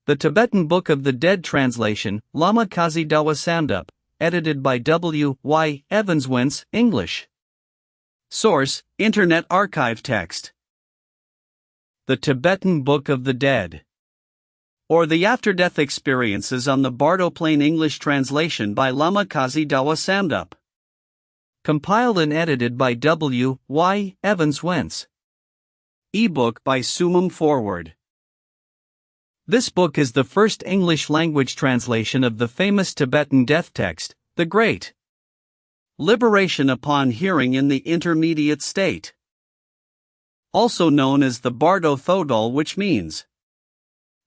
The Tibetan Book of the Dead translation, Lama Kazi Dawa Samdup, edited by W. Y. Evans-Wentz, English. Source: Internet Archive text. The Tibetan Book of the Dead, or the After-Death Experiences on the Bardo Plain English translation by Lama Kazi Dawa Samdup. Compiled and edited by W. Y. Evans-Wentz. Ebook by Sumum Forward. This book is the first English-language translation of the famous Tibetan death text, The Great Liberation Upon Hearing in the Intermediate State, also known as the Bardo Thodol, which means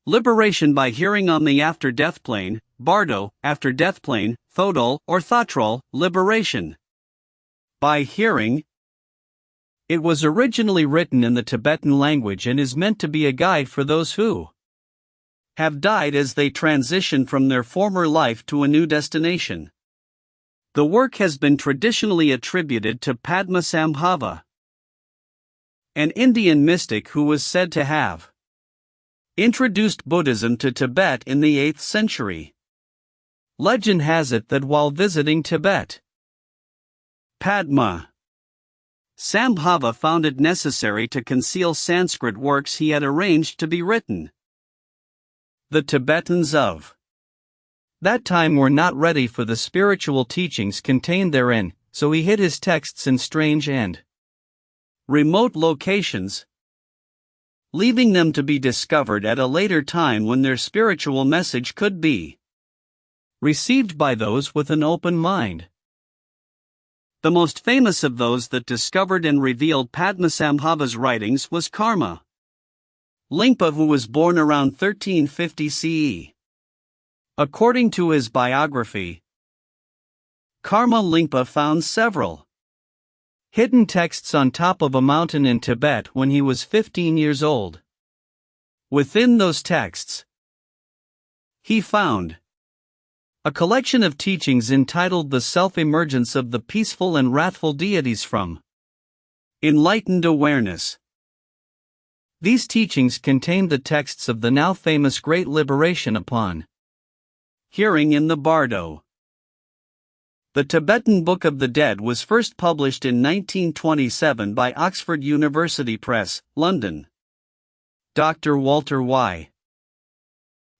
liberation by hearing on the after-death plane, Bardo, after-death plane, Thodol, or Thotrol, liberation by hearing. It was originally written in the Tibetan language and is meant to be a guide for those who have died as they transition from their former life to a new destination. The work has been traditionally attributed to Padmasambhava, an Indian mystic who was said to have introduced Buddhism to Tibet in the 8th century. Legend has it that while visiting Tibet, Padma Sambhava found it necessary to conceal Sanskrit works he had arranged to be written. The Tibetans of that time were not ready for the spiritual teachings contained therein, so he hid his texts in strange and remote locations, leaving them to be discovered at a later time when their spiritual message could be received by those with an open mind. The most famous of those that discovered and revealed Padmasambhava's writings was Karma Lingpa, who was born around 1350 CE. According to his biography, Karma Lingpa found several hidden texts on top of a mountain in Tibet when he was 15 years old. Within those texts, he found a collection of teachings entitled The Self-Emergence of the Peaceful and Wrathful Deities from Enlightened Awareness. These teachings contained the texts of the now famous Great Liberation Upon Hearing in the Bardo. The Tibetan Book of the Dead was first published in 1927 by Oxford University Press, London. Dr. Walter Y.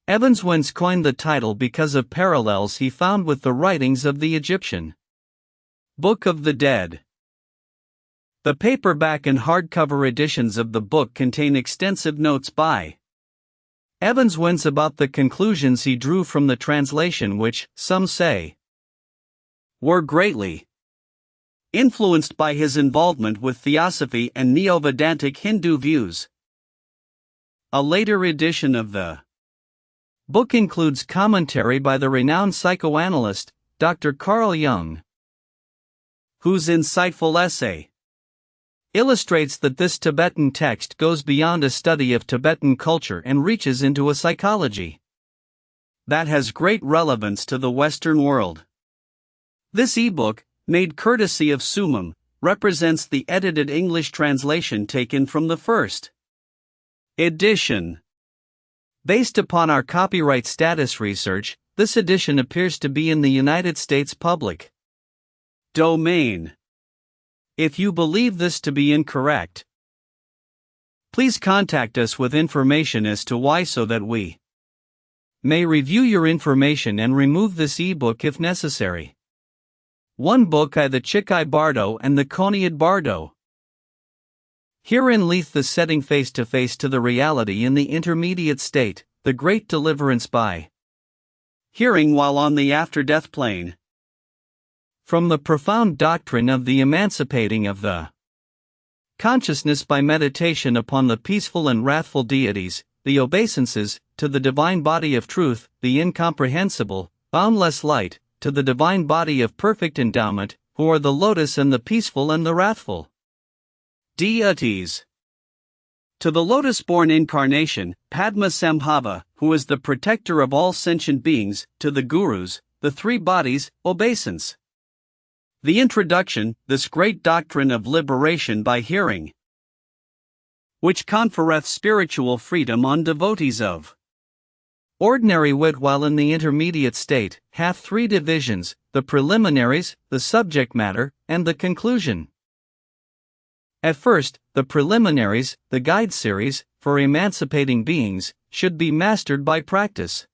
Evans-Wentz coined the title because of parallels he found with the writings of the Egyptian Book of the Dead. The paperback and hardcover editions of the book contain extensive notes by Evans-Wentz about the conclusions he drew from the translation, which, some say, were greatly influenced by his involvement with Theosophy and Neo-Vedantic Hindu views. A later edition of the book includes commentary by the renowned psychoanalyst, Dr. Carl Jung, whose insightful essay illustrates that this Tibetan text goes beyond a study of Tibetan culture and reaches into a psychology that has great relevance to the Western world. This ebook, made courtesy of Sumum, represents the edited English translation taken from the first edition. Based upon our copyright status research, this edition appears to be in the United States public domain. If you believe this to be incorrect, please contact us with information as to why, so that we may review your information and remove this ebook if necessary. One book I the Chikai Bardo and the Koniad Bardo. Herein lieth the setting face to face to the reality in the intermediate state, the great deliverance by hearing while on the after-death plane. From the profound doctrine of the emancipating of the consciousness by meditation upon the peaceful and wrathful deities, the obeisances, to the divine body of truth, the incomprehensible, boundless light, to the divine body of perfect endowment, who are the lotus and the peaceful and the wrathful deities. To the lotus-born incarnation, Padmasambhava, who is the protector of all sentient beings, to the gurus, the three bodies, obeisance. The introduction, this great doctrine of liberation by hearing, which conferreth spiritual freedom on devotees of Ordinary wit while in the intermediate state hath three divisions: the preliminaries, the subject matter, and the conclusion. At first, the preliminaries, the guide series, for emancipating beings, should be mastered by practice.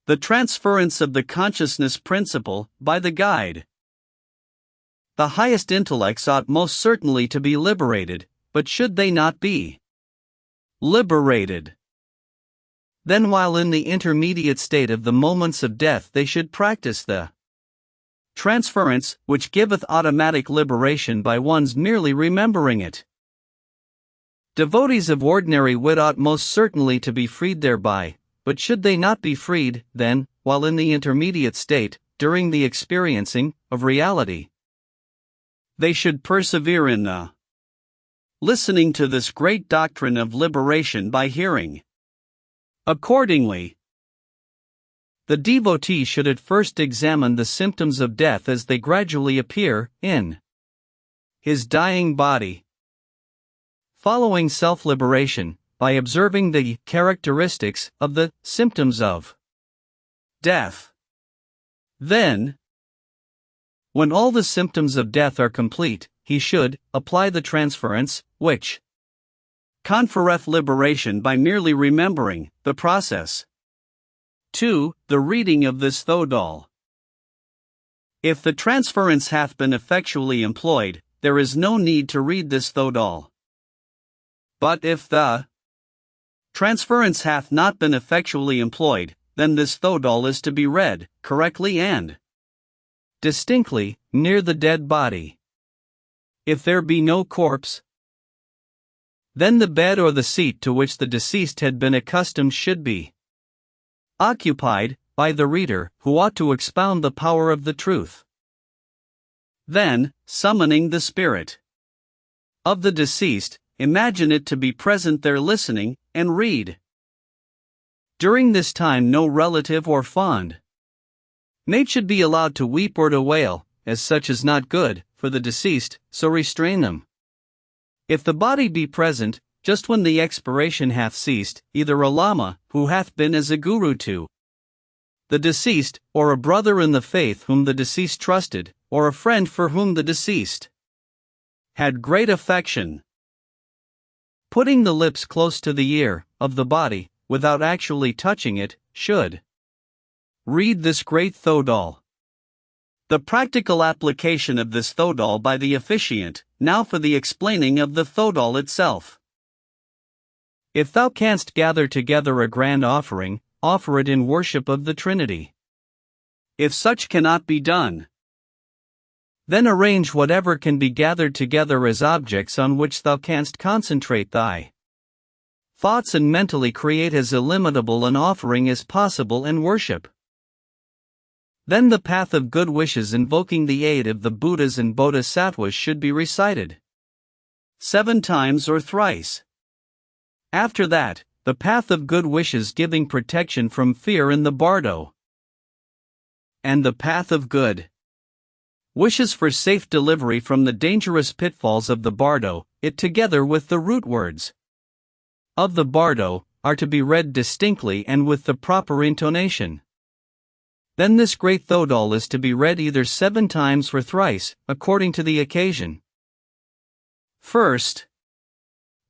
The transference of the consciousness principle by the guide. The highest intellects ought most certainly to be liberated, but should they not be liberated? Then while in the intermediate state of the moments of death they should practice the transference, which giveth automatic liberation by one's merely remembering it. Devotees of ordinary wit ought most certainly to be freed thereby, but should they not be freed, then, while in the intermediate state, during the experiencing of reality, they should persevere in the listening to this great doctrine of liberation by hearing. Accordingly, the devotee should at first examine the symptoms of death as they gradually appear in his dying body. Following self-liberation, by observing the characteristics of the symptoms of death. Then, when all the symptoms of death are complete, he should apply the transference, which confereth liberation by merely remembering the process. 2. The reading of this Thodol. If the transference hath been effectually employed, there is no need to read this Thodol. But if the transference hath not been effectually employed, then this Thodol is to be read, correctly and distinctly, near the dead body. If there be no corpse, then the bed or the seat to which the deceased had been accustomed should be occupied by the reader, who ought to expound the power of the truth. Then, summoning the spirit of the deceased, imagine it to be present there listening, and read. During this time no relative or fond mate should be allowed to weep or to wail, as such is not good for the deceased, so restrain them. If the body be present, just when the expiration hath ceased, either a lama, who hath been as a guru to the deceased, or a brother in the faith whom the deceased trusted, or a friend for whom the deceased had great affection, putting the lips close to the ear of the body, without actually touching it, should read this great Thodol. The practical application of this Thodol by the officiant. Now for the explaining of the Thodol itself. If thou canst gather together a grand offering, offer it in worship of the Trinity. If such cannot be done, then arrange whatever can be gathered together as objects on which thou canst concentrate thy thoughts and mentally create as illimitable an offering as possible in worship. Then the path of good wishes invoking the aid of the Buddhas and Bodhisattvas should be recited 7 times or thrice. After that, the path of good wishes giving protection from fear in the bardo, and the path of good wishes for safe delivery from the dangerous pitfalls of the bardo, it together with the root words of the bardo, are to be read distinctly and with the proper intonation. Then this great Thodol is to be read either 7 times or thrice, according to the occasion. First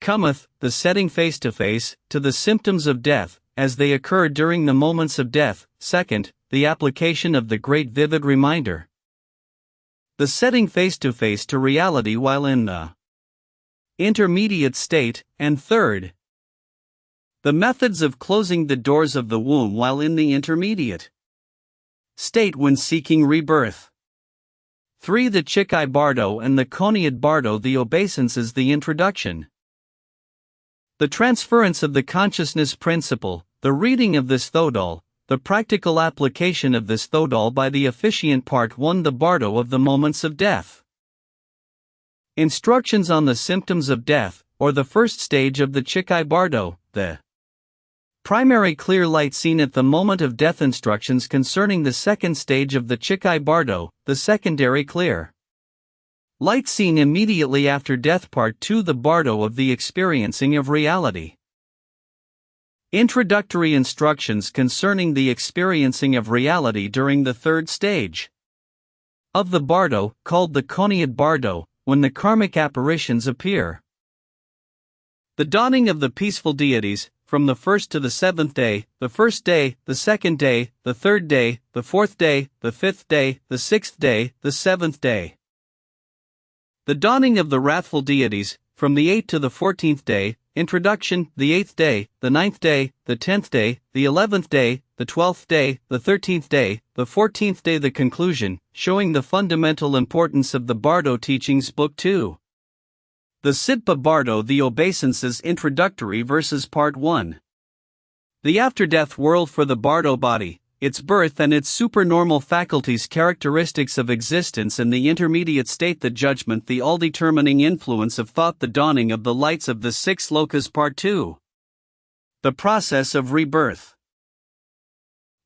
cometh the setting face to the symptoms of death, as they occur during the moments of death. Second, the application of the great vivid reminder. The setting face to reality while in the intermediate state, and third, the methods of closing the doors of the womb while in the intermediate state when seeking rebirth. 3. The Chikai Bardo and the Coniad Bardo. The obeisances. The introduction. The transference of the consciousness principle, the reading of this Thodol, the practical application of this Thodol by the officiant. Part 1. The Bardo of the moments of death. Instructions on the symptoms of death, or the first stage of the Chikai Bardo, the primary clear light seen at the moment of death. Instructions concerning the second stage of the Chikai Bardo, the secondary clear light seen immediately after death. Part 2. The Bardo of the experiencing of reality. Introductory instructions concerning the experiencing of reality during the third stage of the bardo, called the Koniad bardo, when the karmic apparitions appear. The dawning of the peaceful deities, from the first to the seventh day, the first day, the second day, the third day, the fourth day, the fifth day, the sixth day, the seventh day. The dawning of the wrathful deities, from the 8th to the 14th day, introduction, the 8th day, the 9th day, the 10th day, the 11th day, the 12th day, the 13th day, the 14th day, the conclusion, showing the fundamental importance of the Bardo teachings. Book 2. The Sitpa Bardo, the Obeisances Introductory Verses. Part 1. The after-death world for the Bardo body, its birth and its supernormal faculties, characteristics of existence and the intermediate state, the judgment, the all-determining influence of thought, the dawning of the lights of the six lokas. Part 2. The process of rebirth.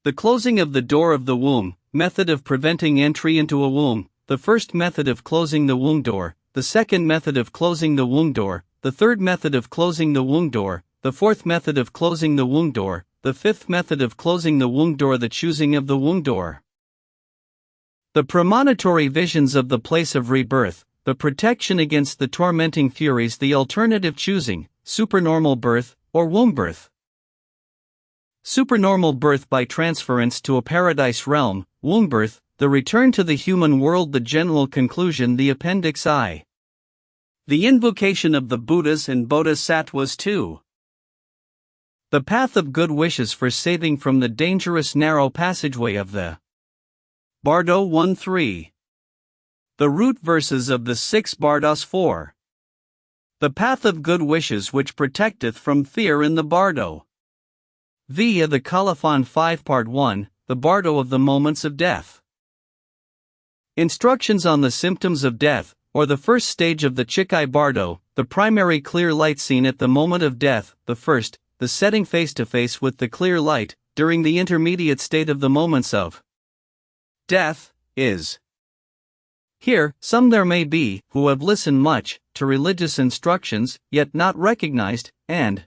The closing of the door of the womb, method of preventing entry into a womb, the first method of closing the womb door, the second method of closing the womb door, the third method of closing the womb door, the fourth method of closing the womb door, the fifth method of closing the womb door, the choosing of the womb door. The premonitory visions of the place of rebirth, the protection against the tormenting furies, the alternative choosing, supernormal birth, or womb birth. Supernormal birth by transference to a paradise realm, womb birth, the return to the human world, the general conclusion, the Appendix I. The invocation of the Buddhas and Bodhisattvas. 2. The path of good wishes for saving from the dangerous narrow passageway of the Bardo. 1-3. The root verses of the six Bardos. 4. The path of good wishes which protecteth from fear in the Bardo. Via the Colophon. 5. Part 1, the Bardo of the moments of death. Instructions on the symptoms of death, or the first stage of the Chikai Bardo, the primary clear light seen at the moment of death, the first, the setting face to face with the clear light, during the intermediate state of the moments of death, is. Here, some there may be, who have listened much, to religious instructions, yet not recognized, and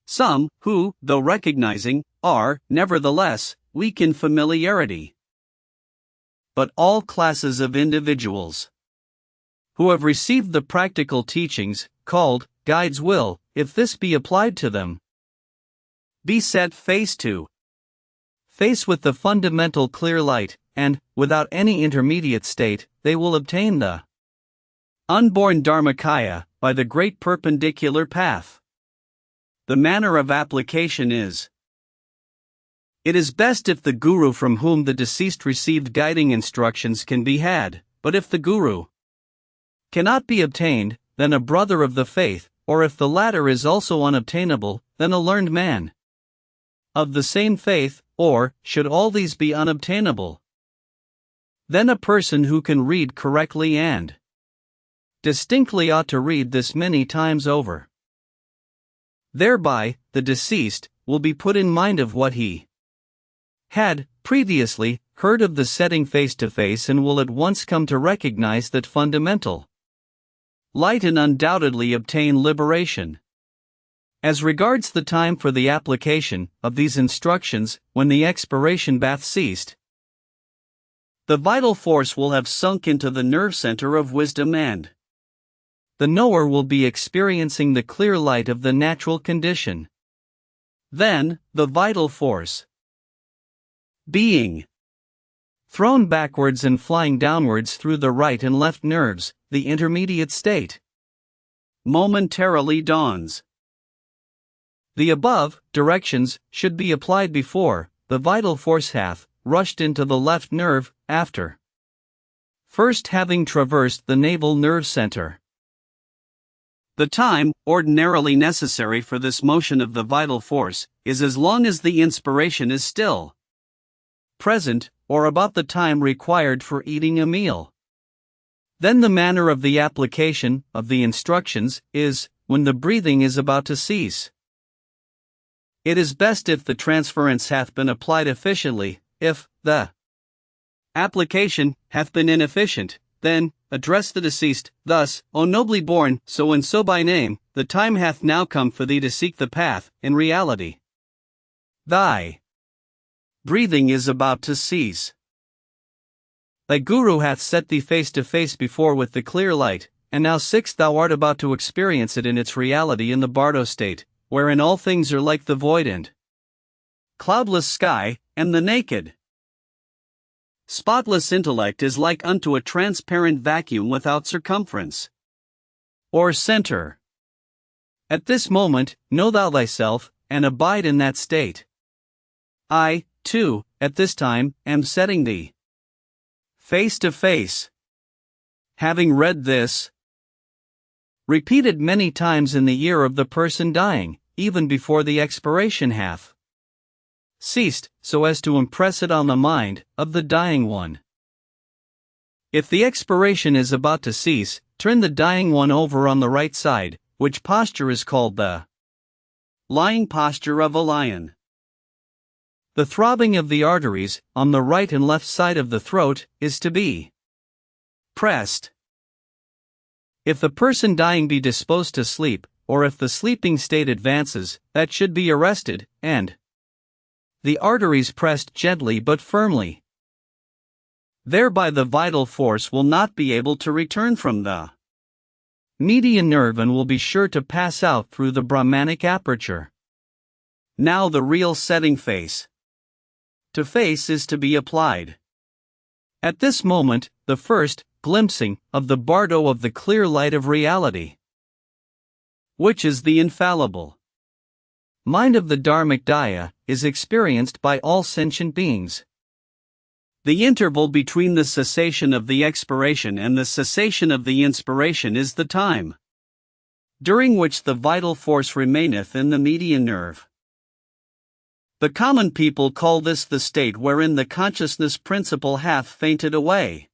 some, who, though recognizing, are, nevertheless, weak in familiarity. But all classes of individuals who have received the practical teachings, called guides, will, if this be applied to them, be set face to face with the fundamental clear light, and, without any intermediate state, they will obtain the unborn Dharmakaya, by the great perpendicular path. The manner of application is: it is best if the Guru from whom the deceased received guiding instructions can be had, but if the Guru cannot be obtained, then a brother of the faith, or if the latter is also unobtainable, then a learned man of the same faith, or, should all these be unobtainable, then a person who can read correctly and distinctly ought to read this many times over. Thereby, the deceased will be put in mind of what he had previously heard of the setting face to face, and will at once come to recognize that fundamental light and undoubtedly obtain liberation. As regards the time for the application of these instructions, when the expiration bath ceased, the vital force will have sunk into the nerve center of wisdom, and the knower will be experiencing the clear light of the natural condition. Then, the vital force being thrown backwards and flying downwards through the right and left nerves, the intermediate state momentarily dawns. The above directions should be applied before the vital force hath rushed into the left nerve, after first having traversed the navel nerve center. The time ordinarily necessary for this motion of the vital force is as long as the inspiration is still present, or about the time required for eating a meal. Then the manner of the application of the instructions is when the breathing is about to cease. It is best if the transference hath been applied efficiently. If the application hath been inefficient, then, address the deceased, thus, O nobly born, so and so by name, the time hath now come for thee to seek the path, in reality. Thy breathing is about to cease. Thy Guru hath set thee face to face before with the clear light, and now thou art about to experience it in its reality in the Bardo state, wherein all things are like the void and cloudless sky, and the naked spotless intellect is like unto a transparent vacuum without circumference or center. At this moment, know thou thyself, and abide in that state. I, too, at this time, am setting thee face to face. Having read this, repeated many times in the ear of the person dying, even before the expiration hath ceased, so as to impress it on the mind of the dying one. If the expiration is about to cease, turn the dying one over on the right side, which posture is called the lying posture of a lion. The throbbing of the arteries, on the right and left side of the throat, is to be pressed. If the person dying be disposed to sleep, or if the sleeping state advances, that should be arrested, and the arteries pressed gently but firmly. Thereby the vital force will not be able to return from the median nerve and will be sure to pass out through the Brahmanic aperture. Now the real setting face to face is to be applied. At this moment, the first glimpsing of the bardo of the clear light of reality, which is the infallible mind of the Dharmic Daya, is experienced by all sentient beings. The interval between the cessation of the expiration and the cessation of the inspiration is the time during which the vital force remaineth in the median nerve. The common people call this the state wherein the consciousness principle hath fainted away.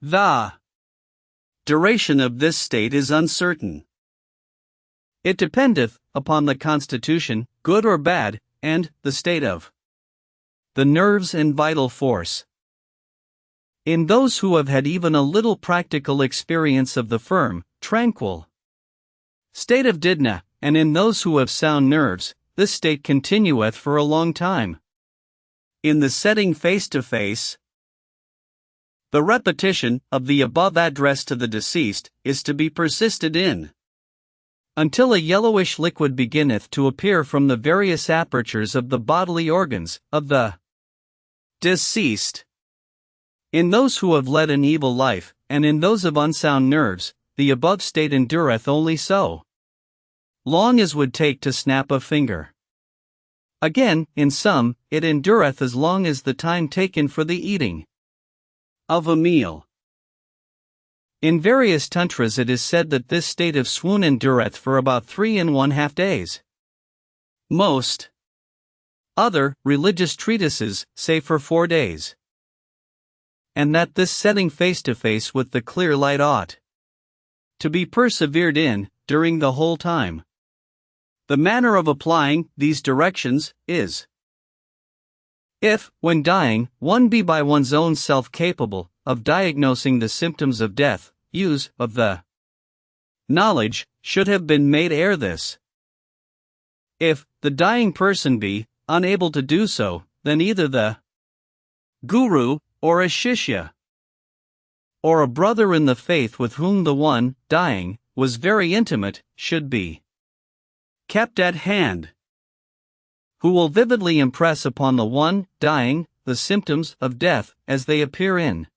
The duration of this state is uncertain. It dependeth upon the constitution, good or bad, and the state of the nerves and vital force. In those who have had even a little practical experience of the firm, tranquil state of Didna, and in those who have sound nerves, this state continueth for a long time. In the setting face to face, the repetition of the above address to the deceased is to be persisted in until a yellowish liquid beginneth to appear from the various apertures of the bodily organs of the deceased. In those who have led an evil life, and in those of unsound nerves, the above state endureth only so long as would take to snap a finger. Again, in some, it endureth as long as the time taken for the eating of a meal. In various tantras it is said that this state of swoon endureth for about 3½ days. Most other religious treatises say for 4 days. And that this setting face to face with the clear light ought to be persevered in during the whole time. The manner of applying these directions is: if, when dying, one be by one's own self capable of diagnosing the symptoms of death, use of the knowledge should have been made ere this. If the dying person be unable to do so, then either the guru, or a shishya, or a brother in the faith with whom the one dying was very intimate, should be kept at hand, who will vividly impress upon the one dying the symptoms of death as they appear in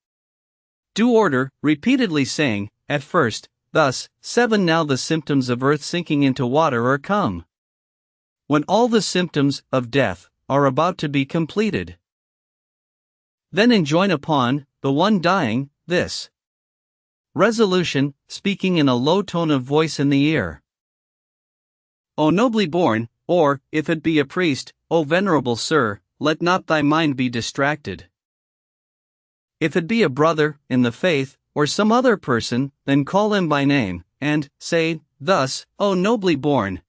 due order, repeatedly saying, at first, thus, 7 now the symptoms of earth sinking into water are come. When all the symptoms of death are about to be completed, then enjoin upon the one dying this resolution, speaking in a low tone of voice in the ear: O nobly born, or, if it be a priest, O venerable sir, let not thy mind be distracted. If it be a brother in the faith, or some other person, then call him by name, and say thus, O nobly born,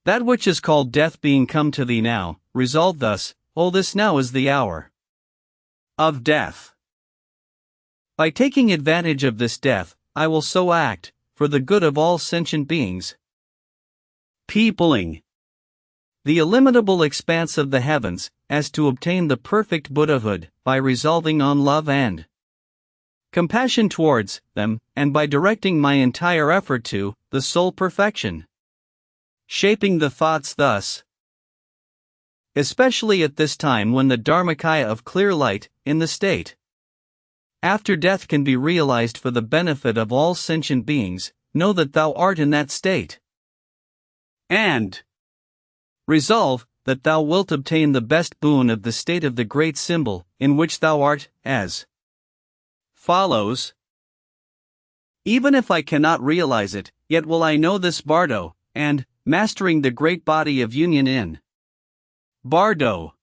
that which is called death being come to thee now, resolve thus, O this now is the hour of death. By taking advantage of this death, I will so act, for the good of all sentient beings. Peopling the illimitable expanse of the heavens, as to obtain the perfect Buddhahood, by resolving on love and compassion towards them, and by directing my entire effort to the soul perfection. Shaping the thoughts thus. Especially at this time when the Dharmakaya of clear light, in the state after death can be realized for the benefit of all sentient beings, know that thou art in that state. And resolve that thou wilt obtain the best boon of the state of the great symbol, in which thou art, as follows. Even if I cannot realize it, yet will I know this bardo, and, mastering the great body of union in bardo,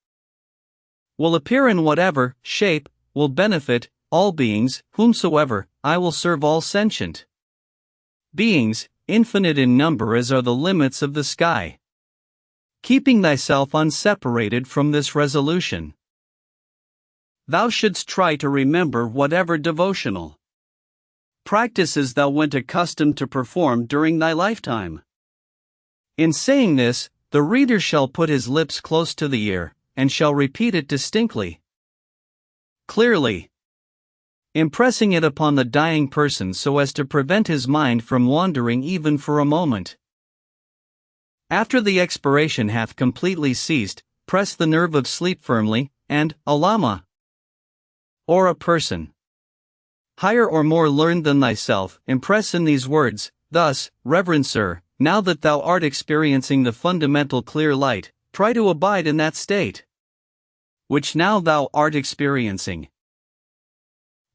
will appear in whatever shape will benefit all beings, whomsoever I will serve all sentient beings, infinite in number as are the limits of the sky. Keeping thyself unseparated from this resolution, thou shouldst try to remember whatever devotional practices thou went accustomed to perform during thy lifetime. In saying this, the reader shall put his lips close to the ear, and shall repeat it distinctly, clearly, impressing it upon the dying person so as to prevent his mind from wandering even for a moment. After the expiration hath completely ceased, press the nerve of sleep firmly, and, a lama, or a person higher or more learned than thyself, impress in these words, thus, Reverend Sir, now that thou art experiencing the fundamental clear light, try to abide in that state, which now thou art experiencing.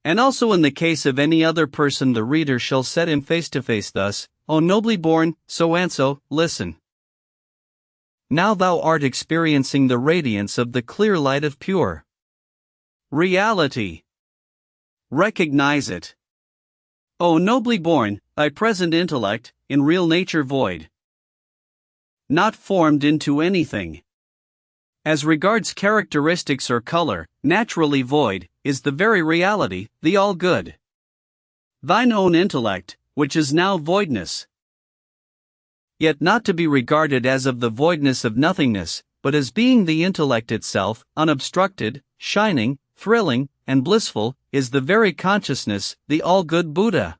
And also in the case of any other person the reader shall set him face to face thus, O nobly born, so-and-so, listen. Now thou art experiencing the radiance of the clear light of pure reality. Recognize it. O nobly born, thy present intellect, in real nature void, not formed into anything. As regards characteristics or color, naturally void, is the very reality, the all-good. Thine own intellect, which is now voidness. Yet not to be regarded as of the voidness of nothingness, but as being the intellect itself, unobstructed, shining, thrilling, and blissful, is the very consciousness, the all-good Buddha.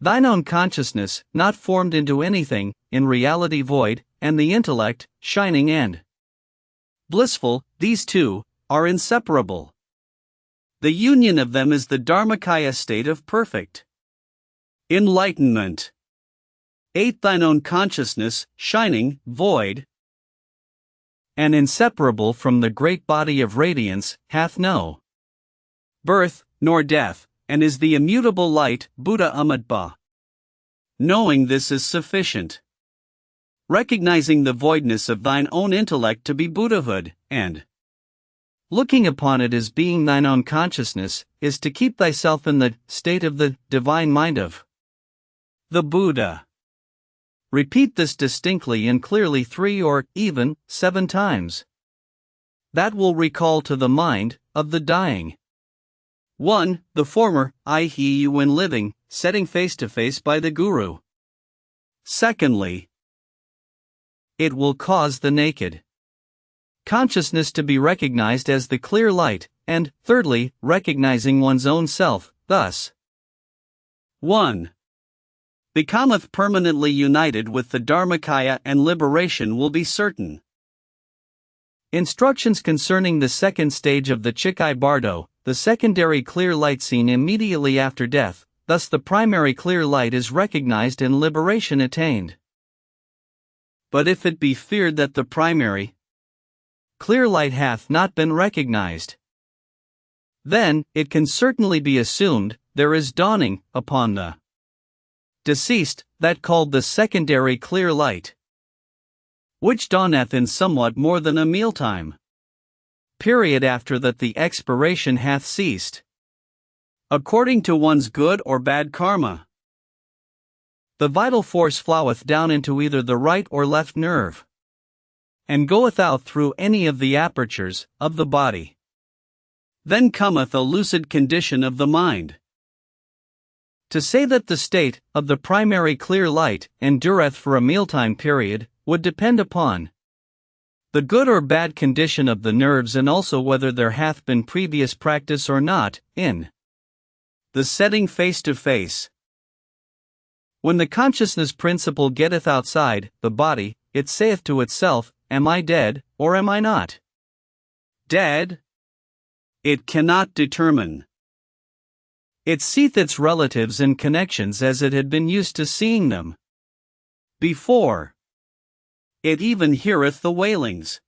Thine own consciousness, not formed into anything, in reality void, and the intellect, shining and blissful, these two are inseparable. The union of them is the Dharmakaya state of perfect enlightenment. 8. Thine own consciousness, shining, void, and inseparable from the great body of radiance, hath no birth, nor death, and is the immutable light, Buddha Amadba. Knowing this is sufficient. Recognizing the voidness of thine own intellect to be Buddhahood, and looking upon it as being thine own consciousness, is to keep thyself in the state of the divine mind of the Buddha. Repeat this distinctly and clearly 3 or even 7 times. That will recall to the mind of the dying 1. The former, i.e. when living, setting face to face by the Guru. Secondly, it will cause the naked consciousness to be recognized as the clear light, and, thirdly, recognizing one's own self, thus 1. Becometh permanently united with the Dharmakaya and liberation will be certain. Instructions concerning the second stage of the Chikai Bardo, the secondary clear light seen immediately after death, thus the primary clear light is recognized and liberation attained. But if it be feared that the primary clear light hath not been recognized, then it can certainly be assumed there is dawning upon the deceased that called the secondary clear light, which dawneth in somewhat more than a mealtime period after that the expiration hath ceased, according to one's good or bad karma. The vital force floweth down into either the right or left nerve, and goeth out through any of the apertures of the body. Then cometh a lucid condition of the mind. To say that the state of the primary clear light endureth for a mealtime period would depend upon the good or bad condition of the nerves, and also whether there hath been previous practice or not in the setting face to face. When the consciousness principle getteth outside the body, it saith to itself, Am I dead, or am I not dead? It cannot determine. It seeth its relatives and connections as it had been used to seeing them before. It even heareth the wailings.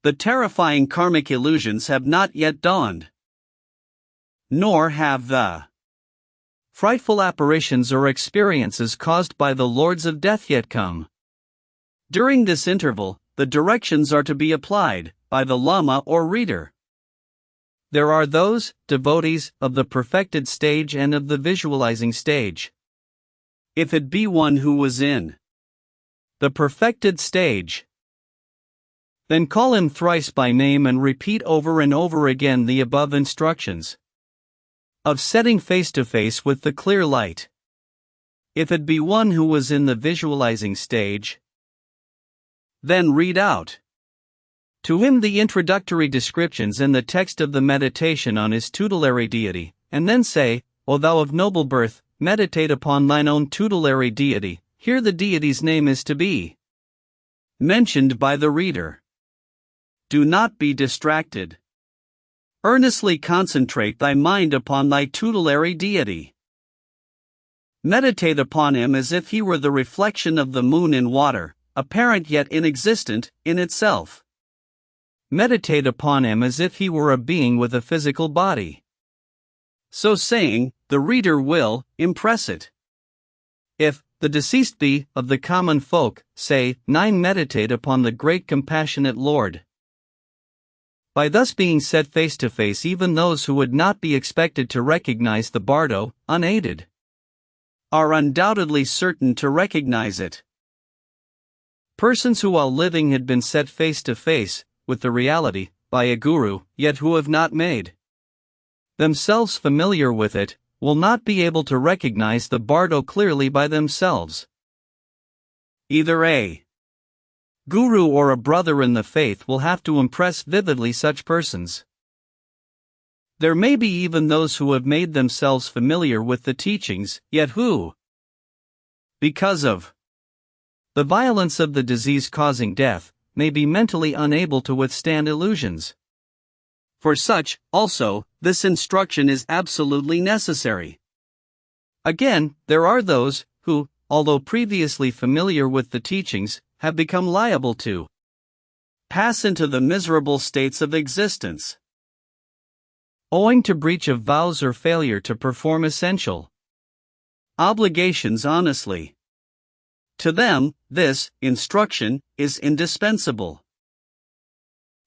The terrifying karmic illusions have not yet dawned. Nor have the frightful apparitions or experiences caused by the lords of death yet come. During this interval, the directions are to be applied by the Lama or reader. There are those devotees of the perfected stage and of the visualizing stage. If it be one who was in the perfected stage, then call him thrice by name and repeat over and over again the above instructions of setting face to face with the clear light. If it be one who was in the visualizing stage, then read out to him the introductory descriptions and the text of the meditation on his tutelary deity, and then say, O thou of noble birth, meditate upon thine own tutelary deity. Here the deity's name is to be mentioned by the reader. Do not be distracted. Earnestly concentrate thy mind upon thy tutelary deity. Meditate upon him as if he were the reflection of the moon in water, apparent yet inexistent in itself. Meditate upon him as if he were a being with a physical body. So saying, the reader will impress it. If the deceased be of the common folk, say, 9 meditate upon the great compassionate Lord. By thus being set face to face, even those who would not be expected to recognize the bardo, unaided, are undoubtedly certain to recognize it. Persons who while living had been set face to face with the reality by a guru, yet who have not made themselves familiar with it, will not be able to recognize the bardo clearly by themselves. Either a guru or a brother in the faith will have to impress vividly such persons. There may be even those who have made themselves familiar with the teachings, yet who, because of the violence of the disease causing death, may be mentally unable to withstand illusions. For such, also, this instruction is absolutely necessary. Again, there are those who, although previously familiar with the teachings, have become liable to pass into the miserable states of existence, owing to breach of vows or failure to perform essential obligations honestly. To them, this instruction is indispensable.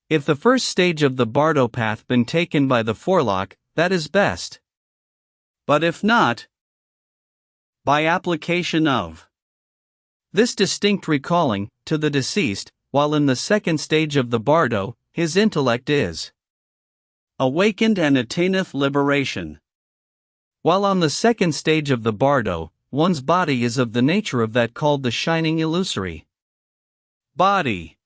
If the first stage of the bardo path been taken by the forelock, that is best. But if not, by application of this distinct recalling to the deceased, while in the second stage of the bardo, his intellect is awakened and attaineth liberation. While on the second stage of the bardo, one's body is of the nature of that called the shining illusory body.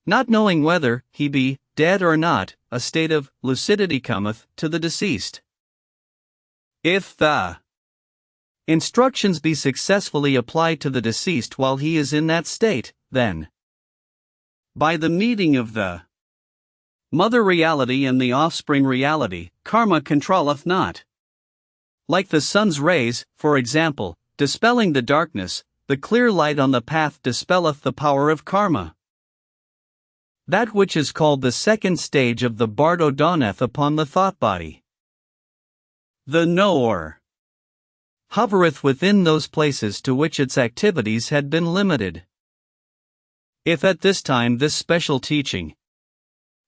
Not knowing whether he be dead or not, a state of lucidity cometh to the deceased. If the instructions be successfully applied to the deceased while he is in that state, then, by the meeting of the mother reality and the offspring reality, karma controlleth not. Like the sun's rays, for example, dispelling the darkness, the clear light on the path dispelleth the power of karma. That which is called the second stage of the bardo dawneth upon the thought body. The knower hovereth within those places to which its activities had been limited. If at this time this special teaching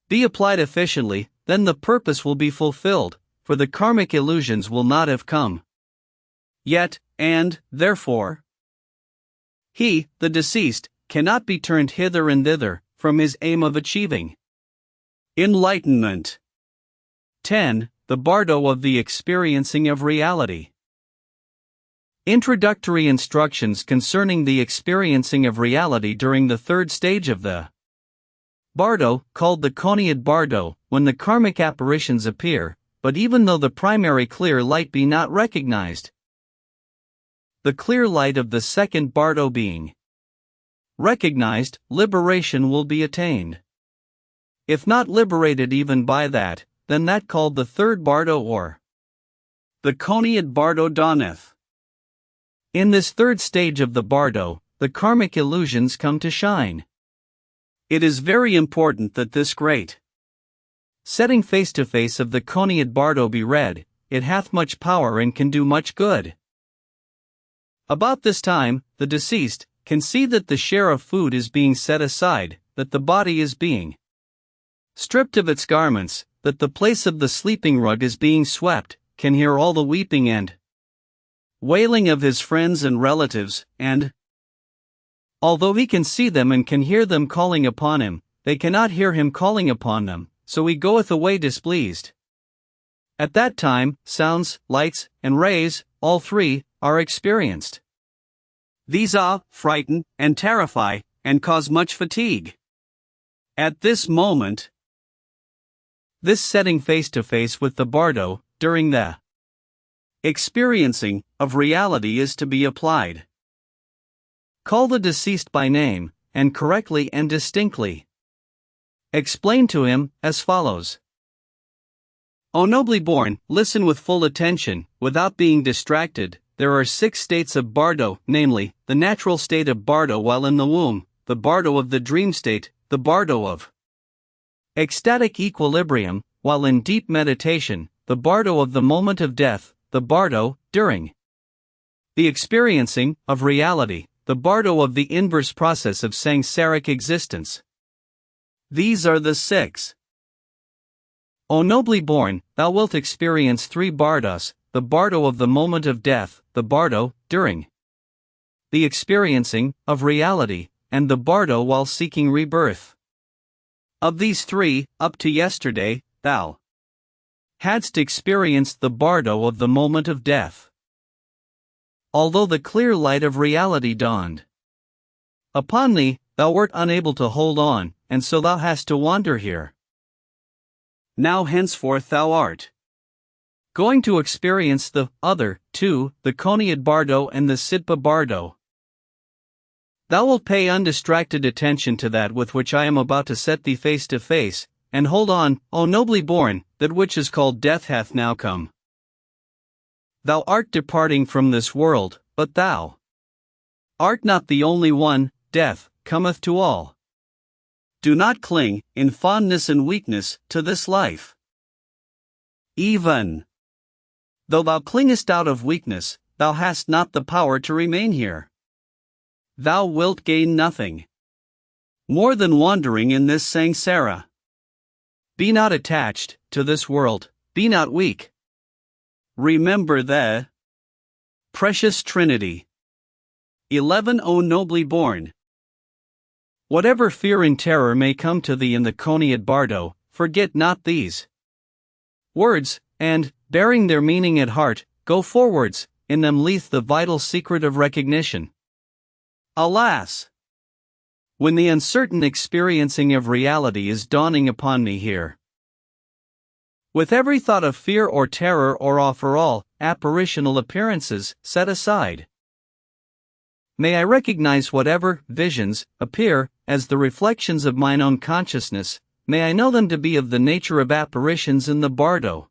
be applied efficiently, then the purpose will be fulfilled, for the karmic illusions will not have come yet, and, therefore, he, the deceased, cannot be turned hither and thither from his aim of achieving enlightenment. 10. The Bardo of the Experiencing of Reality. Introductory instructions concerning the experiencing of reality during the third stage of the Bardo, called the Coniad Bardo, when the karmic apparitions appear, but even though the primary clear light be not recognized. The clear light of the second Bardo being recognized, liberation will be attained. If not liberated even by that, then that called the third Bardo or the Coniad Bardo dawneth. In this third stage of the Bardo, the karmic illusions come to shine. It is very important that this great setting face to face of the Coniad Bardo be read. It hath much power and can do much good. About this time, the deceased can see that the share of food is being set aside, that the body is being stripped of its garments, that the place of the sleeping rug is being swept, can hear all the weeping and wailing of his friends and relatives, and although he can see them and can hear them calling upon him, they cannot hear him calling upon them, so he goeth away displeased. At that time, sounds, lights, and rays, all three, are experienced. These awe, frighten, and terrify, and cause much fatigue. At this moment, this setting face to face with the Bardo, during the experiencing of reality is to be applied. Call the deceased by name, and correctly and distinctly explain to him, as follows. O nobly born, listen with full attention, without being distracted. There are 6 states of Bardo, namely, the natural state of Bardo while in the womb, the Bardo of the dream state, the Bardo of ecstatic equilibrium, while in deep meditation, the Bardo of the moment of death, the Bardo, during the experiencing of reality, the Bardo of the inverse process of samsaric existence. These are the 6. O nobly born, thou wilt experience 3 Bardos, the Bardo of the moment of death, the Bardo, during the experiencing of reality, and the Bardo while seeking rebirth. Of these 3, up to yesterday, thou hadst experienced the Bardo of the moment of death. Although the clear light of reality dawned upon thee, thou wert unable to hold on, and so thou hast to wander here. Now henceforth thou art going to experience the other 2, the Coniad Bardo and the Sitpa Bardo. Thou wilt pay undistracted attention to that with which I am about to set thee face to face, and hold on, O nobly born, that which is called death hath now come. Thou art departing from this world, but thou art not the only one. Death cometh to all. Do not cling, in fondness and weakness, to this life. Even though thou clingest out of weakness, thou hast not the power to remain here. Thou wilt gain nothing more than wandering in this samsara. Be not attached to this world, be not weak. Remember the precious Trinity. 11 O nobly born. Whatever fear and terror may come to thee in the Coniad Bardo, forget not these words, and, bearing their meaning at heart, go forwards, in them lieth the vital secret of recognition. Alas! When the uncertain experiencing of reality is dawning upon me here, with every thought of fear or terror or awe for all apparitional appearances set aside, may I recognize whatever visions appear as the reflections of mine own consciousness, may I know them to be of the nature of apparitions in the Bardo.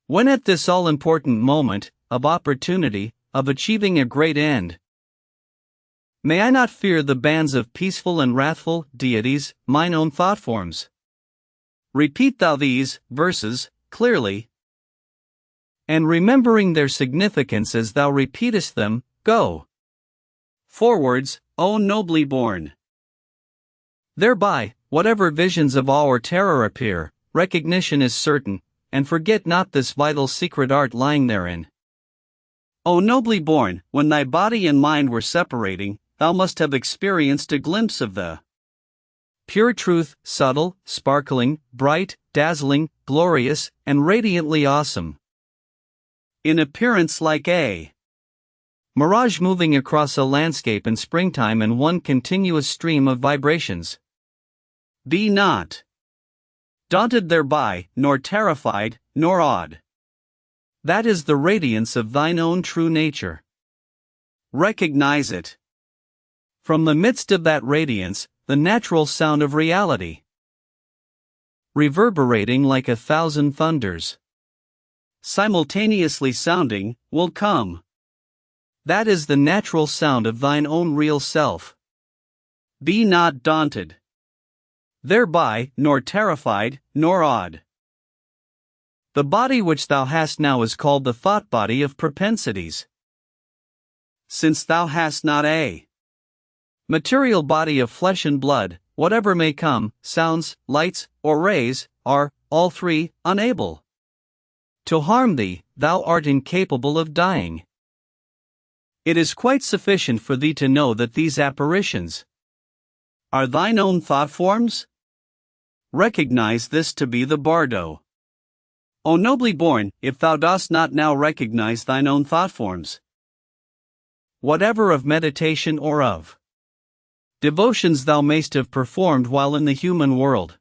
When at this all-important moment of opportunity, of achieving a great end, may I not fear the bands of peaceful and wrathful deities, mine own thought forms. Repeat thou these verses clearly, and remembering their significance as thou repeatest them, go forwards, O nobly born. Thereby, whatever visions of awe or terror appear, recognition is certain, and forget not this vital secret art lying therein. O nobly born, when thy body and mind were separating, thou must have experienced a glimpse of the pure truth, subtle, sparkling, bright, dazzling, glorious, and radiantly awesome. In appearance like a mirage moving across a landscape in springtime in one continuous stream of vibrations. Be not daunted thereby, nor terrified, nor awed. That is the radiance of thine own true nature. Recognize it. From the midst of that radiance, the natural sound of reality, reverberating like 1,000 thunders, simultaneously sounding, will come. That is the natural sound of thine own real self. Be not daunted thereby, nor terrified, nor awed. The body which thou hast now is called the thought body of propensities. Since thou hast not a material body of flesh and blood, whatever may come, sounds, lights, or rays, are, all three, unable to harm thee. Thou art incapable of dying. It is quite sufficient for thee to know that these apparitions are thine own thought forms. Recognize this to be the bardo. O nobly born, if thou dost not now recognize thine own thought forms, whatever of meditation or of devotions thou mayst have performed while in the human world,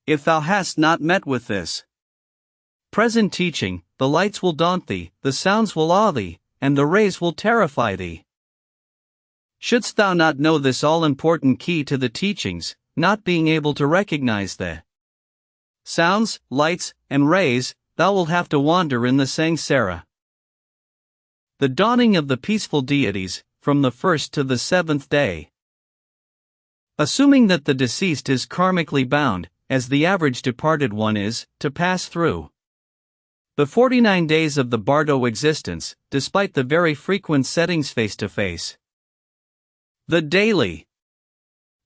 if thou hast not met with this present teaching, the lights will daunt thee, the sounds will awe thee, and the rays will terrify thee. Shouldst thou not know this all-important key to the teachings, not being able to recognize the sounds, lights, and rays, thou wilt have to wander in the samsara. The dawning of the peaceful deities, from the first to the seventh day. Assuming that the deceased is karmically bound, as the average departed one is, to pass through the 49 days of the bardo existence, despite the very frequent settings face to face, the daily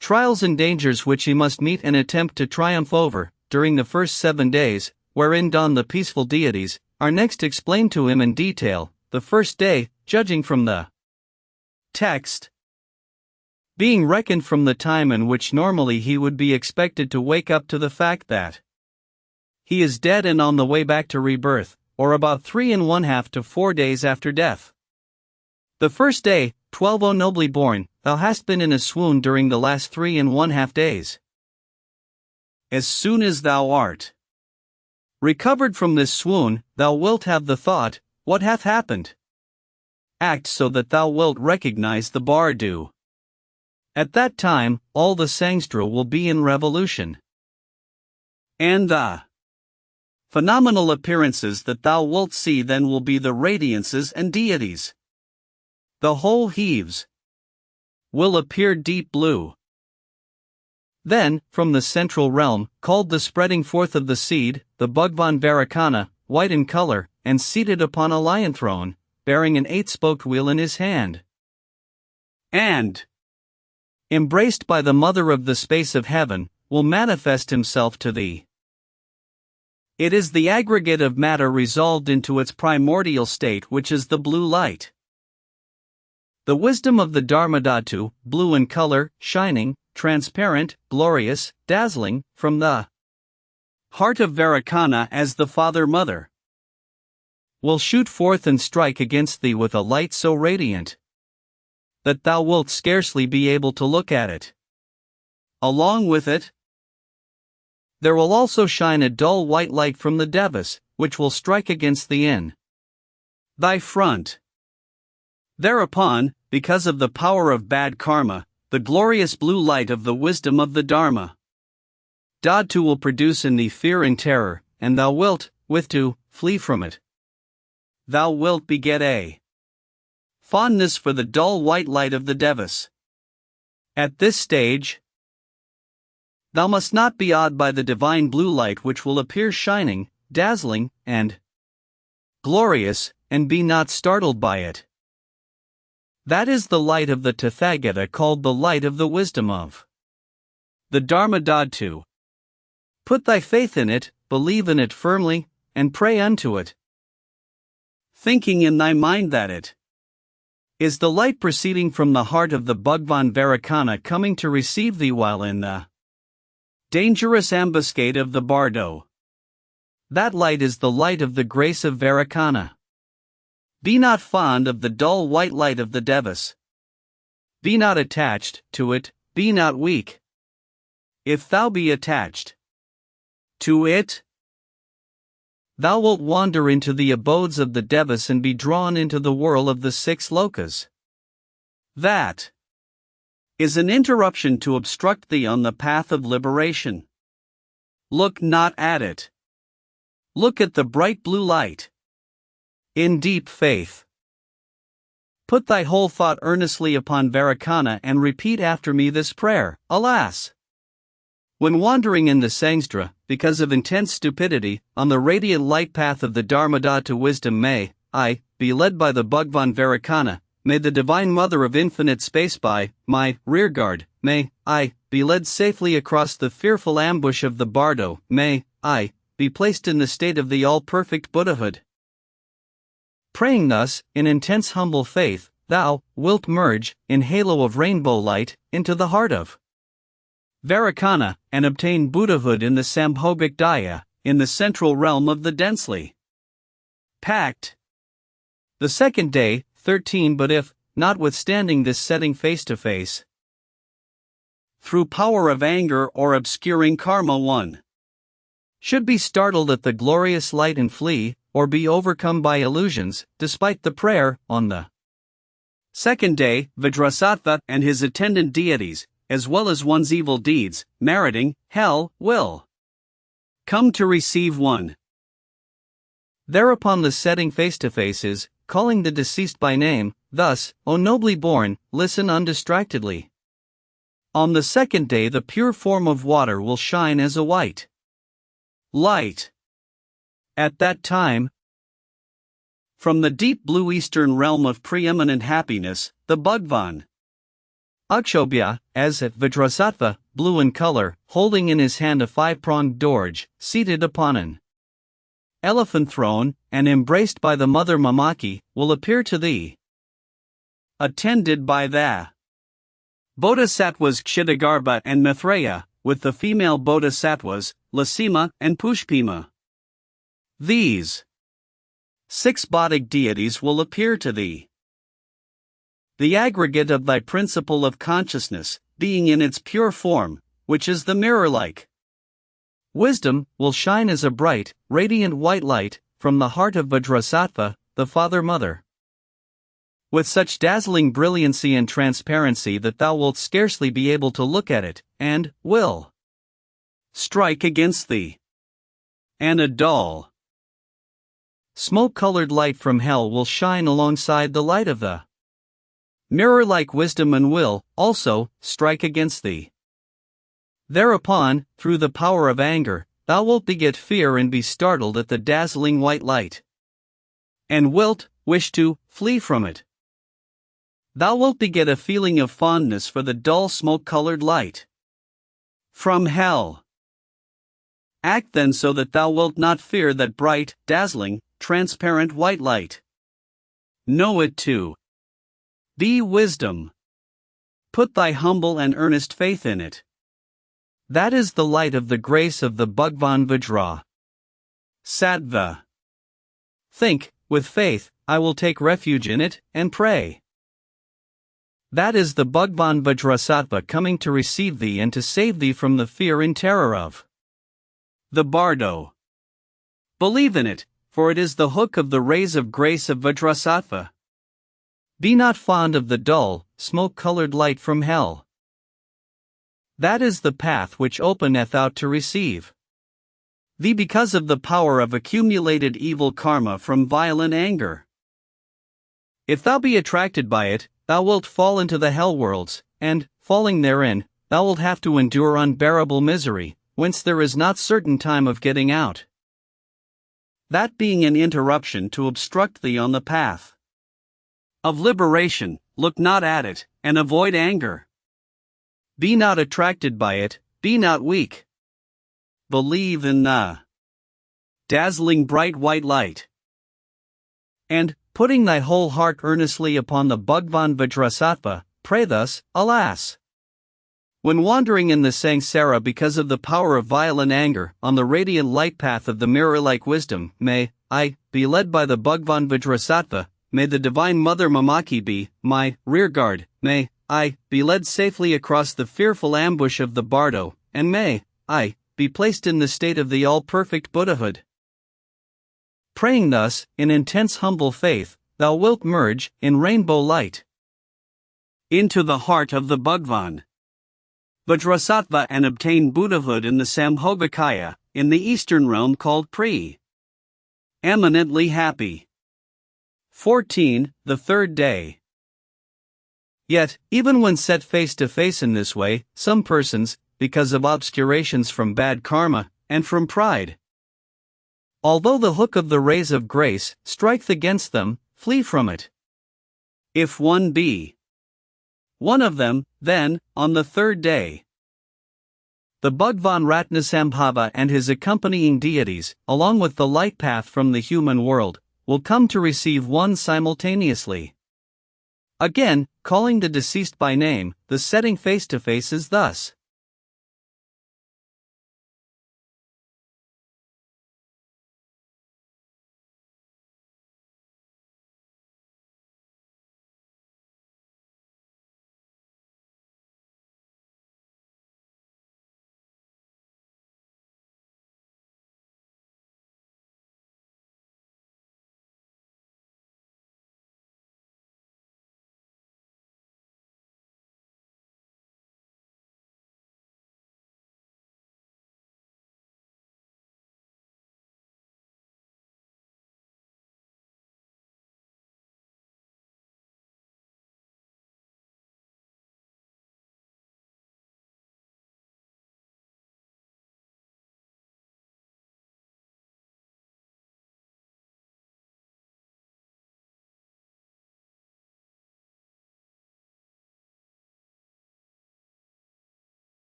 trials and dangers which he must meet and attempt to triumph over, during the first 7 days, wherein dawn the peaceful deities, are next explained to him in detail. The first day, judging from the text, being reckoned from the time in which normally he would be expected to wake up to the fact that he is dead and on the way back to rebirth, or about 3½ to 4 days after death. The first day, 12 O nobly born, thou hast been in a swoon during the last 3½ days. As soon as thou art recovered from this swoon, thou wilt have the thought, what hath happened? Act so that thou wilt recognize the bardo. At that time, all the sangstra will be in revolution. And the phenomenal appearances that thou wilt see then will be the radiances and deities. The whole heaves will appear deep blue. Then, from the central realm, called the spreading forth of the seed, the Bhagwan Varakana, white in color, and seated upon a lion throne, bearing an 8-spoked wheel in his hand, and embraced by the mother of the space of heaven, will manifest himself to thee. It is the aggregate of matter resolved into its primordial state which is the blue light. The wisdom of the Dharmadhatu, blue in color, shining, transparent, glorious, dazzling, from the heart of Varakana as the Father-Mother, will shoot forth and strike against thee with a light so radiant that thou wilt scarcely be able to look at it. Along with it, there will also shine a dull white light from the Devas, which will strike against thee in thy front. Thereupon, because of the power of bad karma, the glorious blue light of the wisdom of the Dharma Dhatu will produce in thee fear and terror, and thou wilt, with to, flee from it. Thou wilt beget a fondness for the dull white light of the Devas. At this stage, thou must not be awed by the divine blue light which will appear shining, dazzling, and glorious, and be not startled by it. That is the light of the Tathagata, called the light of the wisdom of the Dharmadhatu. Put thy faith in it, believe in it firmly, and pray unto it, thinking in thy mind that it Is the light proceeding from the heart of the Bhagwan Vairocana coming to receive thee while in the dangerous ambuscade of the bardo? That light is the light of the grace of Vairocana. Be not fond of the dull white light of the Devas. Be not attached to it, be not weak. If thou be attached to it, thou wilt wander into the abodes of the Devas and be drawn into the whirl of the 6 lokas. That is an interruption to obstruct thee on the path of liberation. Look not at it. Look at the bright blue light. In deep faith, put thy whole thought earnestly upon Vairocana and repeat after me this prayer. Alas! When wandering in the Sangstra, because of intense stupidity, on the radiant light path of the Dharmada to wisdom, may I be led by the Bhagwan Vairocana. May the Divine Mother of Infinite Space by my rearguard. May I be led safely across the fearful ambush of the bardo. May I be placed in the state of the all-perfect Buddhahood. Praying thus, in intense humble faith, thou wilt merge, in halo of rainbow light, into the heart of Vairocana, and obtain Buddhahood in the Sambhogic Daya, in the central realm of the densely packed. The second day, 13. But if, notwithstanding this setting face to face, through power of anger or obscuring karma, one should be startled at the glorious light and flee, or be overcome by illusions, despite the prayer, on the second day, Vajrasattva and his attendant deities, as well as one's evil deeds, meriting hell, will come to receive one. Thereupon the setting face to face is, calling the deceased by name, thus, O nobly born, listen undistractedly. On the second day the pure form of water will shine as a white light. At that time, from the deep blue eastern realm of preeminent happiness, the Bhagwan Akshobhya, as at Vajrasattva, blue in color, holding in his hand a 5-pronged dorj, seated upon an elephant throne, and embraced by the mother Mamaki, will appear to thee, attended by the Bodhisattvas Kshitigarbha and Maitreya, with the female Bodhisattvas, Lasima and Pushpima. These 6 Bodic deities will appear to thee, the aggregate of thy principle of consciousness, being in its pure form, which is the mirror-like wisdom, will shine as a bright, radiant white light, from the heart of Vajrasattva, the Father-Mother, with such dazzling brilliancy and transparency that thou wilt scarcely be able to look at it, and will strike against thee. And a dull, smoke-colored light from hell will shine alongside the light of the mirror-like wisdom, and will, also, strike against thee. Thereupon, through the power of anger, thou wilt beget fear and be startled at the dazzling white light, and wilt wish to flee from it. Thou wilt beget a feeling of fondness for the dull smoke-colored light from hell. Act then so that thou wilt not fear that bright, dazzling, transparent white light. Know it to be wisdom. Put thy humble and earnest faith in it. That is the light of the grace of the Bhagwan Vajra Sattva. Think, with faith, I will take refuge in it, and pray. That is the Bhagwan Vajrasattva coming to receive thee and to save thee from the fear and terror of the bardo. Believe in it, for it is the hook of the rays of grace of Vajrasattva. Be not fond of the dull, smoke-colored light from hell. That is the path which openeth out to receive thee because of the power of accumulated evil karma from violent anger. If thou be attracted by it, thou wilt fall into the hell worlds, and, falling therein, thou wilt have to endure unbearable misery, whence there is not certain time of getting out. That being an interruption to obstruct thee on the path of liberation, look not at it, and avoid anger. Be not attracted by it, be not weak. Believe in the dazzling bright white light, and putting thy whole heart earnestly upon the Bhagwan Vajrasattva, pray thus, alas! When wandering in the Sangsara because of the power of violent anger, on the radiant light path of the mirror-like wisdom, may I be led by the Bhagwan Vajrasattva, may the Divine Mother Mamaki be my rearguard, may I be led safely across the fearful ambush of the bardo, and may I be placed in the state of the all-perfect Buddhahood. Praying thus, in intense humble faith, thou wilt merge, in rainbow light, into the heart of the Bhagwan Vajrasattva and obtain Buddhahood in the Sambhogakaya, in the eastern realm called Eminently happy. 14. The third day. Yet, even when set face to face in this way, some persons, because of obscurations from bad karma, and from pride, although the hook of the rays of grace striketh against them, flee from it. If one be one of them, then, on the third day, the Bhagwan Ratnasambhava and his accompanying deities, along with the light path from the human world, will come to receive one simultaneously. Again, calling the deceased by name, the setting face to face is thus.